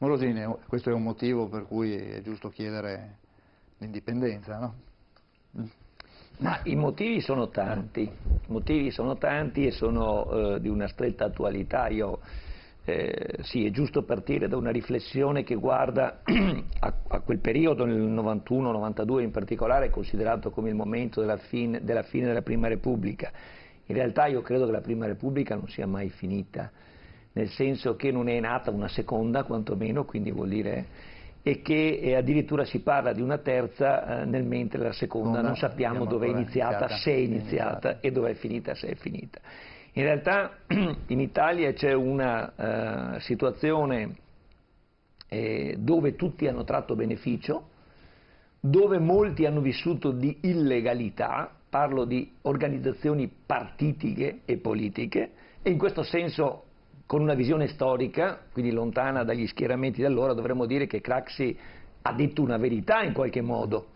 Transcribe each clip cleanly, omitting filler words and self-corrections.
Morosini, questo è un motivo per cui è giusto chiedere l'indipendenza, no? Ma i motivi sono tanti, e sono di una stretta attualità. Sì, è giusto partire da una riflessione che guarda a quel periodo, nel 91-92 in particolare, considerato come il momento della fine della Prima Repubblica. In realtà io credo che la Prima Repubblica non sia mai finita, nel senso che non è nata una seconda, quantomeno, quindi vuol dire e che addirittura si parla di una terza nel mentre la seconda non sappiamo dove è iniziata, se è iniziata e dove è finita, se è finita. In realtà in Italia c'è una situazione dove tutti hanno tratto beneficio, dove molti hanno vissuto di illegalità, parlo di organizzazioni partitiche e politiche, e in questo senso con una visione storica, quindi lontana dagli schieramenti di allora, dovremmo dire che Craxi ha detto una verità in qualche modo.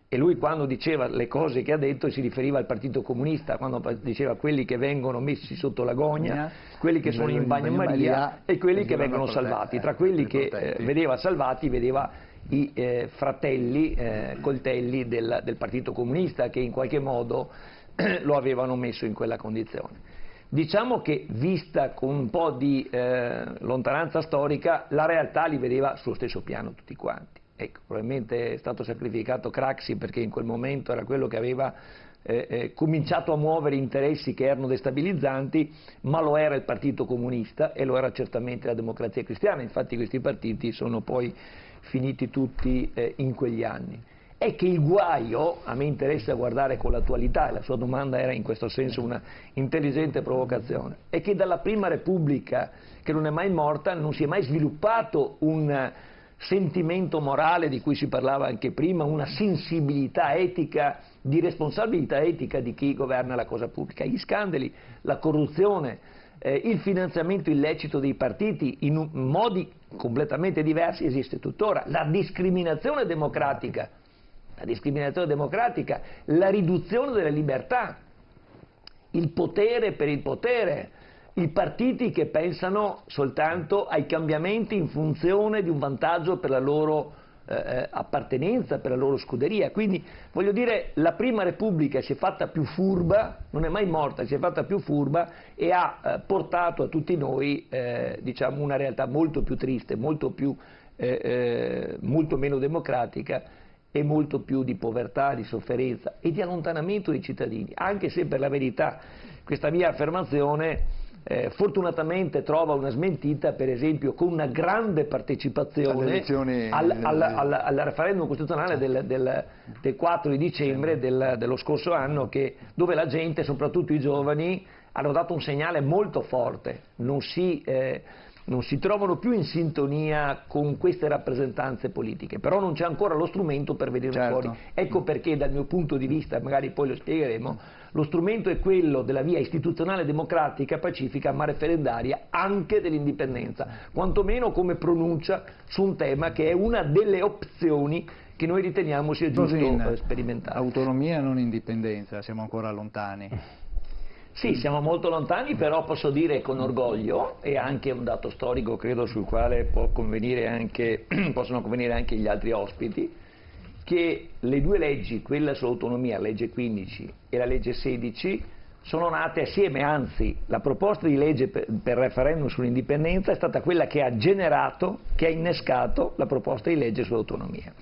E lui quando diceva le cose che ha detto si riferiva al Partito Comunista, quando diceva quelli che vengono messi sotto la gogna, quelli che sono in bagnomaria e quelli che vengono salvati. Tra quelli che vedeva salvati vedeva i fratelli coltelli del Partito Comunista che in qualche modo lo avevano messo in quella condizione. Diciamo che vista con un po' di lontananza storica, la realtà li vedeva sullo stesso piano tutti quanti. Ecco, probabilmente è stato sacrificato Craxi perché in quel momento era quello che aveva cominciato a muovere interessi che erano destabilizzanti, ma lo era il Partito Comunista e lo era certamente la Democrazia Cristiana. Infatti questi partiti sono poi finiti tutti in quegli anni. È che il guaio, a me interessa guardare con l'attualità, e la sua domanda era in questo senso una intelligente provocazione, è che dalla Prima Repubblica, che non è mai morta, non si è mai sviluppato un sentimento morale di cui si parlava anche prima, una sensibilità etica, di responsabilità etica di chi governa la cosa pubblica. Gli scandali, la corruzione, il finanziamento illecito dei partiti in modi completamente diversi esiste tuttora, la discriminazione democratica, la riduzione delle libertà, il potere per il potere, i partiti che pensano soltanto ai cambiamenti in funzione di un vantaggio per la loro appartenenza, per la loro scuderia. Quindi voglio dire, la Prima Repubblica si è fatta più furba, non è mai morta, si è fatta più furba e ha portato a tutti noi diciamo una realtà molto più triste, molto meno democratica e molto più di povertà, di sofferenza e di allontanamento dei cittadini, anche se per la verità questa mia affermazione fortunatamente trova una smentita, per esempio con una grande partecipazione al referendum costituzionale del 4 di dicembre dello scorso anno, dove la gente, soprattutto i giovani, hanno dato un segnale molto forte, non si trovano più in sintonia con queste rappresentanze politiche, però non c'è ancora lo strumento per venire fuori. Ecco perché dal mio punto di vista, magari poi lo spiegheremo, lo strumento è quello della via istituzionale democratica, pacifica, ma referendaria anche dell'indipendenza, quantomeno come pronuncia su un tema che è una delle opzioni che noi riteniamo sia giusto sperimentare. Autonomia non indipendenza, siamo ancora lontani. Sì, siamo molto lontani, però posso dire con orgoglio, e anche un dato storico credo sul quale possono convenire anche gli altri ospiti, che le due leggi, quella sull'autonomia, la legge 15 e la legge 16, sono nate assieme, anzi la proposta di legge per referendum sull'indipendenza è stata quella che ha innescato la proposta di legge sull'autonomia,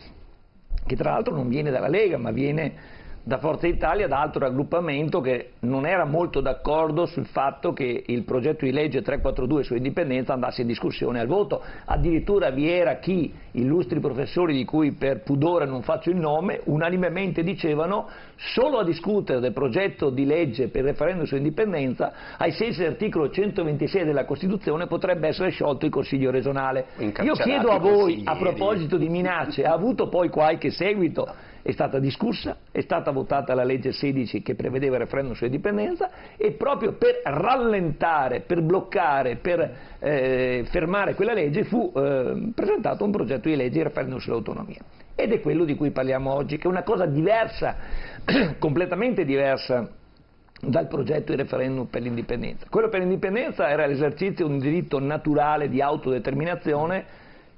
che tra l'altro non viene dalla Lega ma viene da Forza Italia, da altro raggruppamento che non era molto d'accordo sul fatto che il progetto di legge 342 sull'indipendenza andasse in discussione al voto. Addirittura vi era chi, illustri professori di cui per pudore non faccio il nome, unanimemente dicevano solo a discutere del progetto di legge per il referendum sull'indipendenza, ai sensi dell'articolo 126 della Costituzione potrebbe essere sciolto il Consiglio regionale. Io chiedo a voi, a proposito di minacce, ha avuto poi qualche seguito? È stata discussa, è stata votata la legge 16 che prevedeva il referendum sull'indipendenza e proprio per rallentare, per bloccare, per fermare quella legge fu presentato un progetto di legge di referendum sull'autonomia. Ed è quello di cui parliamo oggi, che è una cosa diversa, completamente diversa dal progetto di referendum per l'indipendenza. Quello per l'indipendenza era l'esercizio di un diritto naturale di autodeterminazione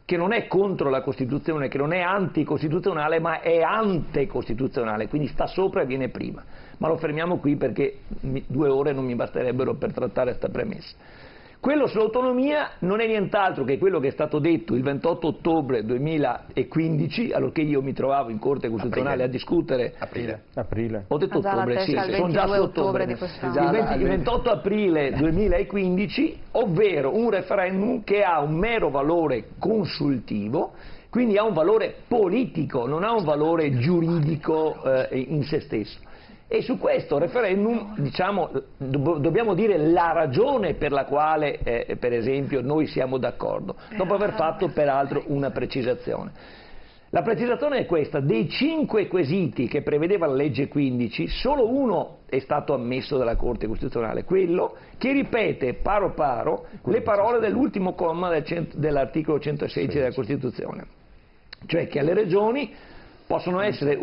che non è contro la Costituzione, che non è anticostituzionale, ma è antecostituzionale, quindi sta sopra e viene prima. Ma lo fermiamo qui perché 2 ore non mi basterebbero per trattare questa premessa. Quello sull'autonomia non è nient'altro che quello che è stato detto il 28 ottobre 2015, allorché io mi trovavo in Corte Costituzionale a discutere. Aprile. Ho detto ottobre, sì, sono già su ottobre. Il 28 aprile 2015, ovvero un referendum che ha un mero valore consultivo, quindi ha un valore politico, non ha un valore giuridico in se stesso. E su questo referendum, diciamo, dobbiamo dire la ragione per la quale, per esempio, noi siamo d'accordo, dopo aver fatto peraltro una precisazione. La precisazione è questa: dei 5 quesiti che prevedeva la legge 15, solo uno è stato ammesso dalla Corte Costituzionale, quello che ripete paro paro le parole dell'ultimo comma dell'articolo 116 della Costituzione, cioè che alle regioni possono essere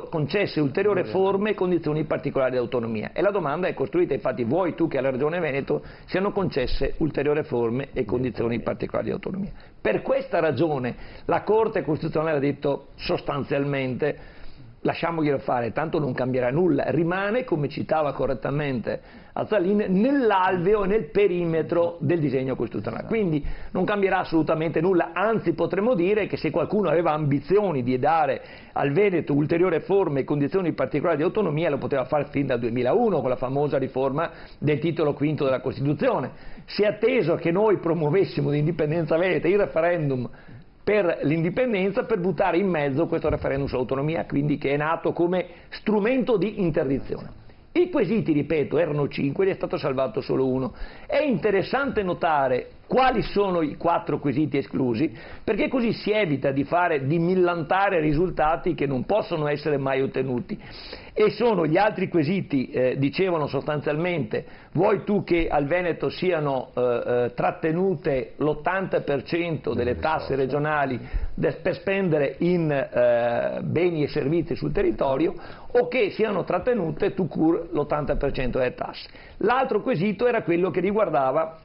concesse ulteriori forme e condizioni particolari di autonomia. E la domanda è costruita, infatti, vuoi tu che alla Regione Veneto siano concesse ulteriori forme e condizioni particolari di autonomia. Per questa ragione la Corte Costituzionale ha detto sostanzialmente lasciamoglielo fare, tanto non cambierà nulla, rimane, come citava correttamente Azzalin, nell'alveo e nel perimetro del disegno costituzionale, quindi non cambierà assolutamente nulla, anzi potremmo dire che se qualcuno aveva ambizioni di dare al Veneto ulteriori forme e condizioni particolari di autonomia lo poteva fare fin dal 2001 con la famosa riforma del titolo quinto della Costituzione. Si è atteso che noi promuovessimo l'indipendenza veneta, il referendum per l'indipendenza, per buttare in mezzo questo referendum sull'autonomia, quindi che è nato come strumento di interdizione. I quesiti, ripeto, erano 5, ne è stato salvato solo uno. È interessante notare quali sono i 4 quesiti esclusi, perché così si evita di millantare risultati che non possono essere mai ottenuti. E sono gli altri quesiti, dicevano sostanzialmente: vuoi tu che al Veneto siano trattenute l'80% delle tasse regionali per spendere in beni e servizi sul territorio, o che siano trattenute tout court l'80% delle tasse. L'altro quesito era quello che riguardava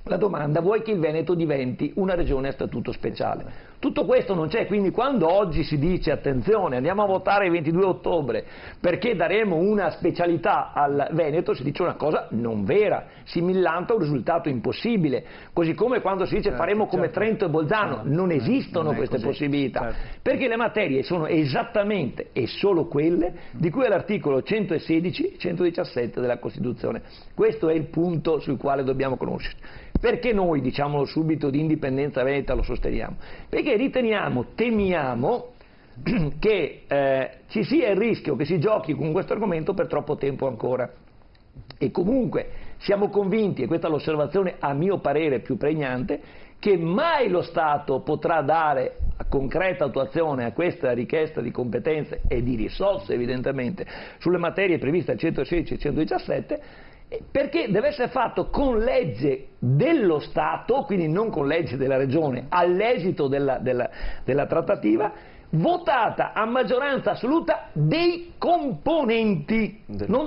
la domanda: vuoi che il Veneto diventi una regione a statuto speciale? Tutto questo non c'è, quindi quando oggi si dice attenzione, andiamo a votare il 22 ottobre perché daremo una specialità al Veneto, si dice una cosa non vera, si millanta un risultato impossibile, così come quando si dice faremo come Trento e Bolzano, non esistono queste possibilità, perché le materie sono esattamente e solo quelle di cui è l'articolo 116 e 117 della Costituzione. Questo è il punto sul quale dobbiamo conoscerci. Perché noi, diciamolo subito, di indipendenza veneta lo sosteniamo? Perché temiamo che ci sia il rischio che si giochi con questo argomento per troppo tempo ancora. E comunque siamo convinti, e questa è l'osservazione a mio parere più pregnante, che mai lo Stato potrà dare concreta attuazione a questa richiesta di competenze e di risorse, evidentemente, sulle materie previste al 116 e 117, perché deve essere fatto con legge dello Stato, quindi non con legge della Regione, all'esito della trattativa, votata a maggioranza assoluta dei componenti, non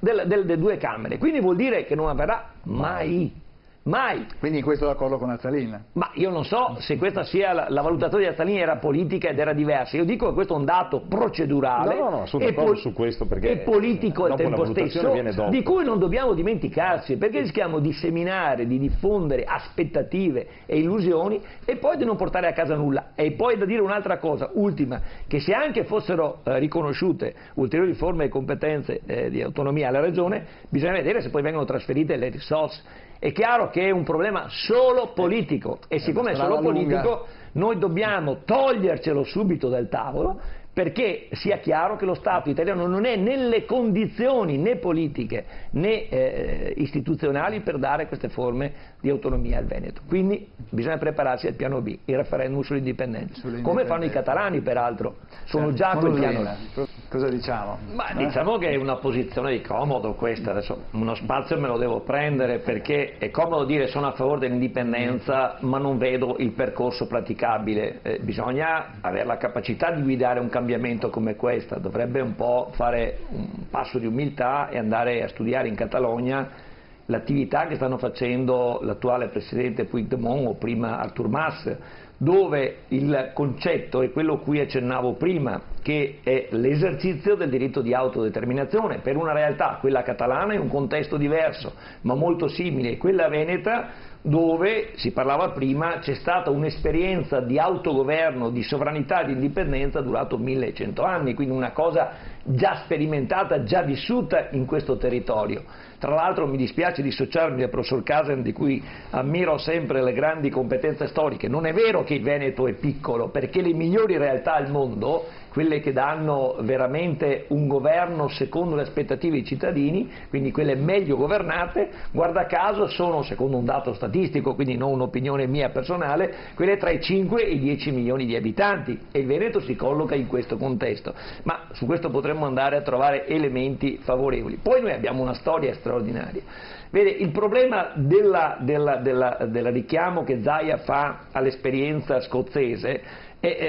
delle 2 Camere. Quindi vuol dire che non avverrà mai. Mai. Quindi in questo d'accordo con Azzalin? Ma io non so se questa sia la valutazione di Azzalin, era politica ed era diversa. Io dico che questo è un dato procedurale su questo perché e politico al tempo stesso, di cui non dobbiamo dimenticarci, perché rischiamo di seminare, di diffondere aspettative e illusioni e poi di non portare a casa nulla. E poi da dire un'altra cosa, ultima, che se anche fossero riconosciute ulteriori forme e competenze di autonomia alla Regione, bisogna vedere se poi vengono trasferite le risorse. È chiaro che è un problema solo politico e siccome è solo politico noi dobbiamo togliercelo subito dal tavolo, perché sia chiaro che lo Stato italiano non è nelle condizioni né politiche né istituzionali per dare queste forme di autonomia al Veneto. Quindi bisogna prepararsi al piano B, il referendum sull'indipendenza, come fanno i catalani peraltro, sono già a quel piano B. Cosa diciamo? Ma diciamo che è una posizione di comodo questa, adesso uno spazio me lo devo prendere perché è comodo dire sono a favore dell'indipendenza ma non vedo il percorso praticabile, bisogna avere la capacità di guidare un cambiamento come questa, dovrebbe un po' fare un passo di umiltà e andare a studiare in Catalogna l'attività che stanno facendo l'attuale presidente Puigdemont o prima Artur Mas, dove il concetto è quello a cui accennavo prima, che è l'esercizio del diritto di autodeterminazione per una realtà, quella catalana, in un contesto diverso, ma molto simile, quella veneta, dove, si parlava prima, c'è stata un'esperienza di autogoverno, di sovranità, di indipendenza durato 1100 anni, quindi una cosa già sperimentata, già vissuta in questo territorio. Tra l'altro mi dispiace dissociarmi dal professor Casem, di cui ammiro sempre le grandi competenze storiche. Non è vero che il Veneto è piccolo, perché le migliori realtà al mondo, quelle che danno veramente un governo secondo le aspettative dei cittadini, quindi quelle meglio governate, guarda caso sono, secondo un dato statistico, quindi non un'opinione mia personale, quelle tra i 5 e i 10 milioni di abitanti, e il Veneto si colloca in questo contesto, ma su questo potremmo andare a trovare elementi favorevoli. Poi noi abbiamo una storia straordinaria. Vede, il problema del richiamo che Zaia fa all'esperienza scozzese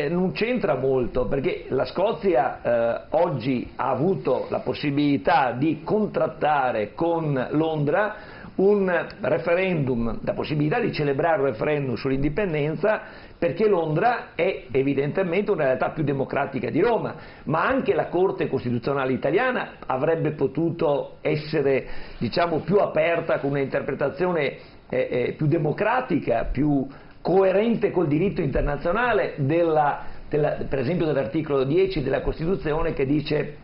non c'entra molto, perché la Scozia oggi ha avuto la possibilità di contrattare con Londra un referendum, la possibilità di celebrare un referendum sull'indipendenza, perché Londra è evidentemente una realtà più democratica di Roma, ma anche la Corte Costituzionale italiana avrebbe potuto essere, diciamo, più aperta, con un'interpretazione più democratica, più coerente col diritto internazionale per esempio dell'articolo 10 della Costituzione, che dice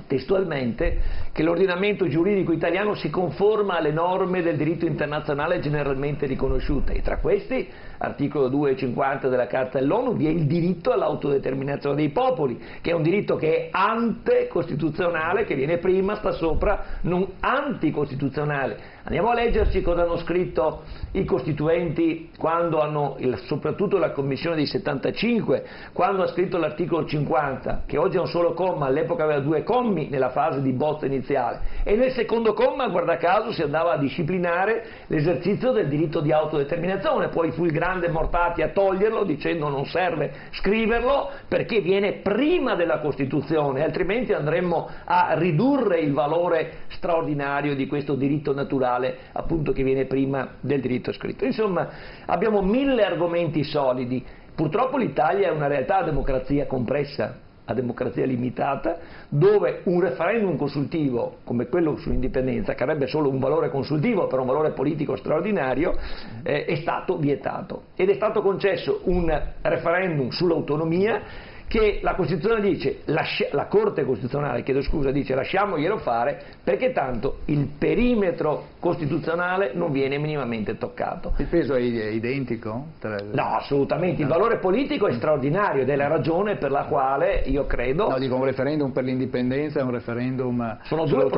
testualmente che l'ordinamento giuridico italiano si conforma alle norme del diritto internazionale generalmente riconosciute, e tra questi, articolo 250 della Carta dell'ONU, vi è il diritto all'autodeterminazione dei popoli, che è un diritto che è anticostituzionale, che viene prima, sta sopra, non anticostituzionale. Andiamo a leggerci cosa hanno scritto i costituenti quando hanno, soprattutto la Commissione dei 75, quando ha scritto l'articolo 50, che oggi è un solo comma, all'epoca aveva 2 commi nella fase di bozza iniziale, e nel secondo comma, guarda caso, si andava a disciplinare l'esercizio del diritto di autodeterminazione. Poi fu il grande Mortati a toglierlo, dicendo non serve scriverlo perché viene prima della Costituzione, altrimenti andremmo a ridurre il valore straordinario di questo diritto naturale, appunto, che viene prima del diritto scritto. Insomma, abbiamo 1000 argomenti solidi. Purtroppo l'Italia è una realtà a democrazia compressa, a democrazia limitata, dove un referendum consultivo come quello sull'indipendenza, che avrebbe solo un valore consultivo per un valore politico straordinario, è stato vietato, ed è stato concesso un referendum sull'autonomia che la Costituzione dice, la Corte Costituzionale, chiedo scusa, dice lasciamoglielo fare perché tanto il perimetro costituzionale non viene minimamente toccato. Il peso è identico? No, assolutamente, il valore politico è straordinario, ed è la ragione per la quale io credo... No, dico, un referendum per l'indipendenza e un referendum sono due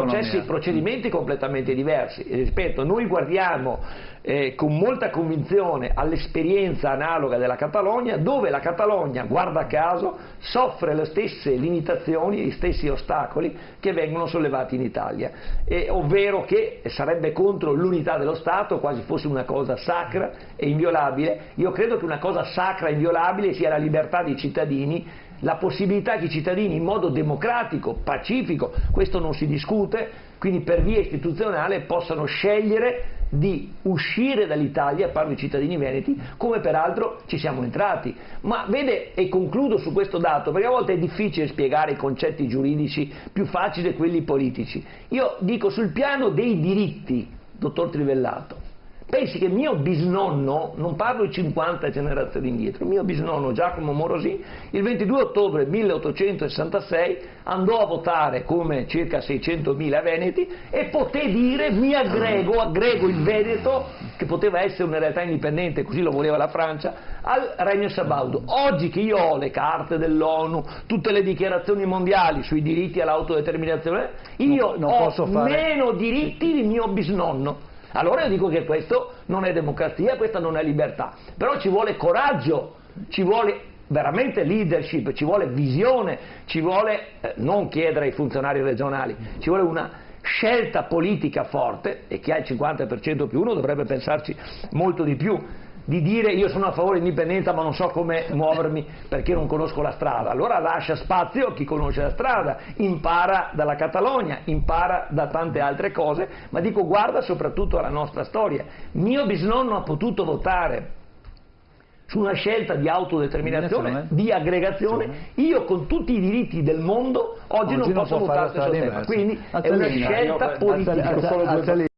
procedimenti completamente diversi. E ripeto, noi guardiamo con molta convinzione all'esperienza analoga della Catalogna, dove la Catalogna, guarda caso, soffre le stesse limitazioni, gli stessi ostacoli che vengono sollevati in Italia, ovvero che sarebbe contro l'unità dello Stato, quasi fosse una cosa sacra e inviolabile. Io credo che una cosa sacra e inviolabile sia la libertà dei cittadini, la possibilità che i cittadini in modo democratico, pacifico, questo non si discute, quindi per via istituzionale, possano scegliere di uscire dall'Italia, parlo di cittadini veneti, come peraltro ci siamo entrati. Ma vede, e concludo su questo dato, perché a volte è difficile spiegare i concetti giuridici, più facile quelli politici. Io dico, sul piano dei diritti, dottor Trivellato, pensi che mio bisnonno, non parlo di 50 generazioni indietro, mio bisnonno Giacomo Morosì, il 22 ottobre 1866 andò a votare come circa 600.000 veneti e poté dire mi aggrego il Veneto, che poteva essere una realtà indipendente, così lo voleva la Francia, al Regno Sabaudo. Oggi che io ho le carte dell'ONU, tutte le dichiarazioni mondiali sui diritti all'autodeterminazione, io non posso fare meno diritti di mio bisnonno. Allora io dico che questo non è democrazia, questa non è libertà, però ci vuole coraggio, ci vuole veramente leadership, ci vuole visione, ci vuole non chiedere ai funzionari regionali, ci vuole una scelta politica forte, e chi ha il 50% più uno dovrebbe pensarci molto di più. di dire io sono a favore dell'indipendenza ma non so come muovermi perché non conosco la strada. Allora lascia spazio a chi conosce la strada, impara dalla Catalogna, impara da tante altre cose, ma dico guarda soprattutto alla nostra storia. Mio bisnonno ha potuto votare su una scelta di autodeterminazione, di aggregazione, io con tutti i diritti del mondo oggi non posso votare stesso tema, quindi è una scelta politica.